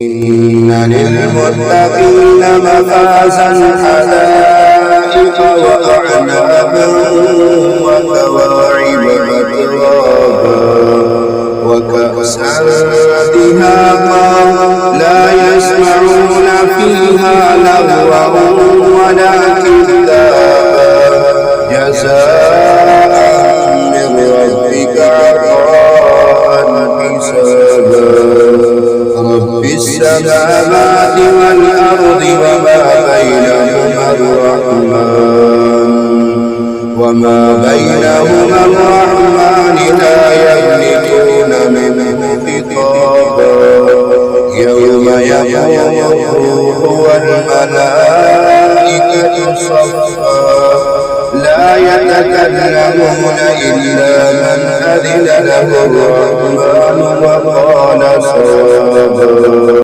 إن للمتقين مفازا حدائق وأعنابا وكواعب أترابا وكأسا دهاقا لا يسمعون فيها لغوا ولا كذابا جزاء من ربك عطاء حسابا رب السماوات والأرض وما بينهما الرحمن لا يملكون منه خطابا يوم يقوم الروح والملائكة صفا لا يتكلمون إلا من أذن له الرحمن وقال صوابا.